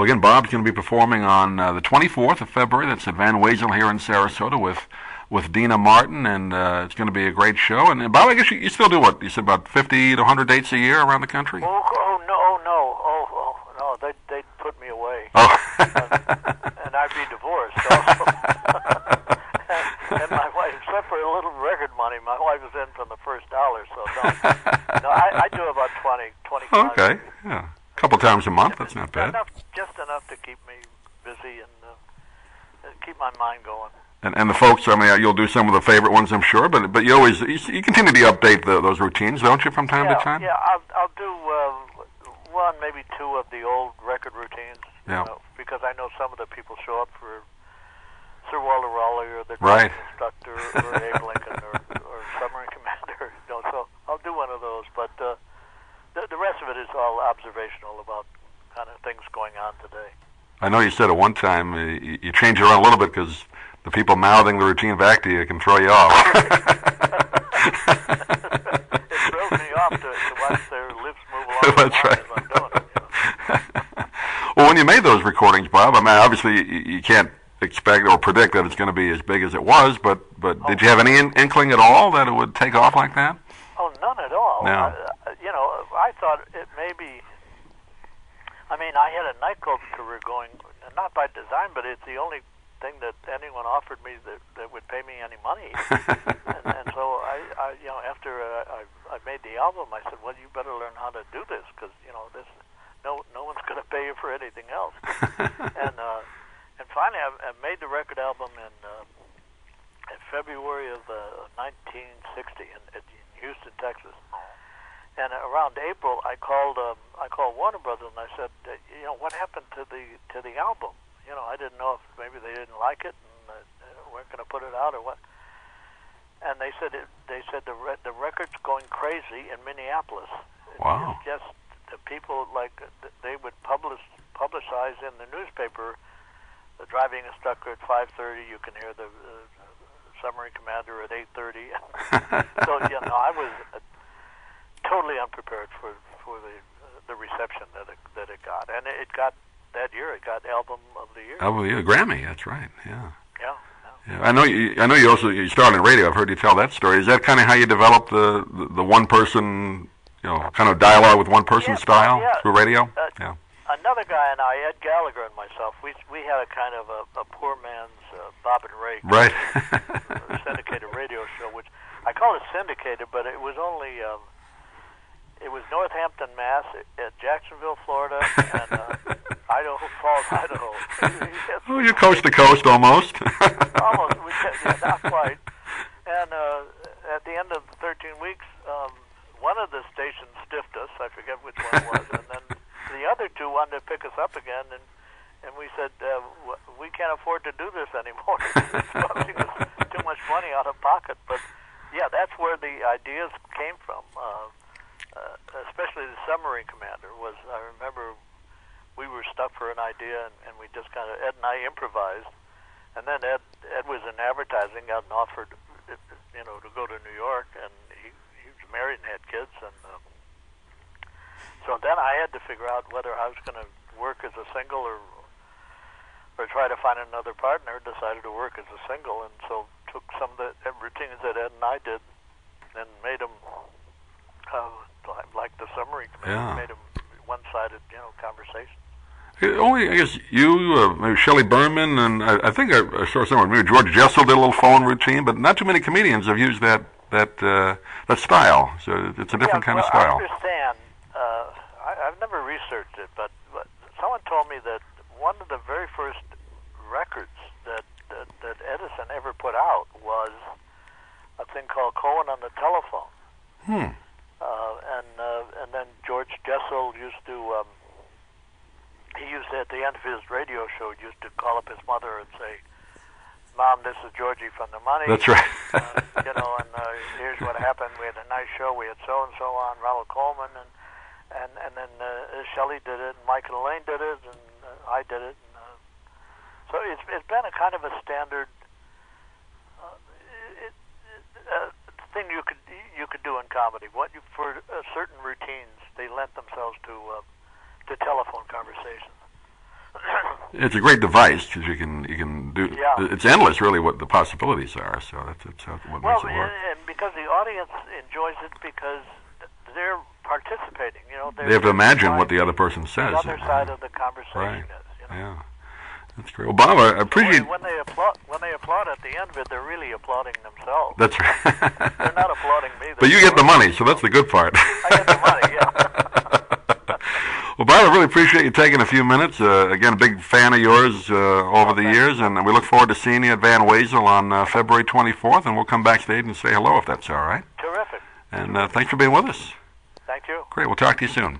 Well, again, Bob's going to be performing on the 24th of February. That's at Van Wezel here in Sarasota with Dina Martin, and it's going to be a great show. And Bob, I guess you still do what? You said about 50 to 100 dates a year around the country? No, they'd put me away. Oh. And I'd be divorced also. and my wife, except for a little record money, my wife was in from the first dollar, so no, I do about 25. Okay, yeah. A couple times a month, that's not bad. Just enough to keep me busy and keep my mind going. And the folks, I mean, you'll do some of the favorite ones, I'm sure, but you always, you continue to update those routines, don't you, from time to time? Yeah, I'll do one, maybe two of the old record routines, because I know some of the people show up for Sir Walter Raleigh or the driving instructor or Abe Lincoln or Submarine Commander, so I'll do one of those, but the rest of it is all observational about kind of things going on today. I know you said at one time you change it around a little bit because the people mouthing the routine back to you can throw you off. It throws me off to watch their lips move along. That's right. As I'm doing it, Well, when you made those recordings, Bob, I mean, obviously you can't expect or predict that it's going to be as big as it was, but did you have any inkling at all that it would take off like that? Oh, none at all. No. I thought it may be. I mean, I had a nightclub career going, not by design, but it's the only thing that anyone offered me that would pay me any money. and so I after I made the album, I said, well, you better learn how to do this because this no one's going to pay you for anything else. and finally, I made the record album in February of 1960 in Houston, Texas. And around April, I called Warner Brothers and I said, what happened to the album? I didn't know if maybe they didn't like it and weren't going to put it out or what. And they said the record's going crazy in Minneapolis. Wow! It's just the people they would publicize in the newspaper the driving instructor at 5:30. You can hear the submarine commander at 8:30. So I was totally unprepared for the reception that it got, and it got that year. It got album of the year. Album of the year, Grammy. That's right. Yeah. Yeah. I know you also started in radio. I've heard you tell that story. Is that kind of how you developed the one person, kind of dialogue with one person style through radio? Yeah. Another guy and I, Ed Gallagher and myself, we had a kind of a poor man's Bob and Ray. Right. Syndicated radio show, which I call it syndicated, but it was only. It was Northampton, Mass, at Jacksonville, Florida, and Idaho Falls, Idaho. Oh, you're coast to coast almost. Almost, not quite. And at the end of the 13 weeks, one of the stations stiffed us. I forget which one it was, and then the other two wanted to pick us up again, and we said, we can't afford to do this anymore. It's costing us too much money out of pocket. But yeah, that's where the ideas came from. Especially the submarine commander I remember we were stuck for an idea and we just kind of, Ed and I improvised, and then Ed was in advertising, got an offer to go to New York, and he was married and had kids, and so then I had to figure out whether I was going to work as a single or try to find another partner. Decided to work as a single, and so took some of the routines that Ed and I did and made them like the submarine commander, made them one-sided, conversation. Only, I guess, you, maybe Shelley Berman, and I think I saw somewhere, maybe George Jessel did a little phone routine, but not too many comedians have used that style. So it's a different kind of style. I understand. I've never researched it, but someone told me that one of the very first records that Edison ever put out was a thing called Cohen on the Telephone. And then George Jessel used to, he used to, at the end of his radio show, used to call up his mother and say, Mom, this is Georgie from the Money. That's right. And here's what happened. We had a nice show. We had so-and-so on, Ronald Coleman, and then Shelley did it, and Mike and Elaine did it, and I did it. And, so it's been a kind of a standard thing you could do in comedy. For certain routines, they lent themselves to telephone conversations. It's a great device because you can do. Yeah. It's endless, really, what the possibilities are. So that's what Well, makes it work. and because the audience enjoys it because they're participating. You know, They have to imagine what the other person says. The other side of the conversation is. You know? Yeah. That's great. Well, Bob, I appreciate. When they applaud at the end of it, they're really applauding themselves. That's right. They're not applauding me. But you get the money, so that's the good part. I get the money. Yeah. Well, Bob, I really appreciate you taking a few minutes. Again, a big fan of yours over the years, and we look forward to seeing you at Van Wezel on February 24th, and we'll come backstage and say hello if that's all right. Terrific. And thanks for being with us. Thank you. Great. We'll talk to you soon.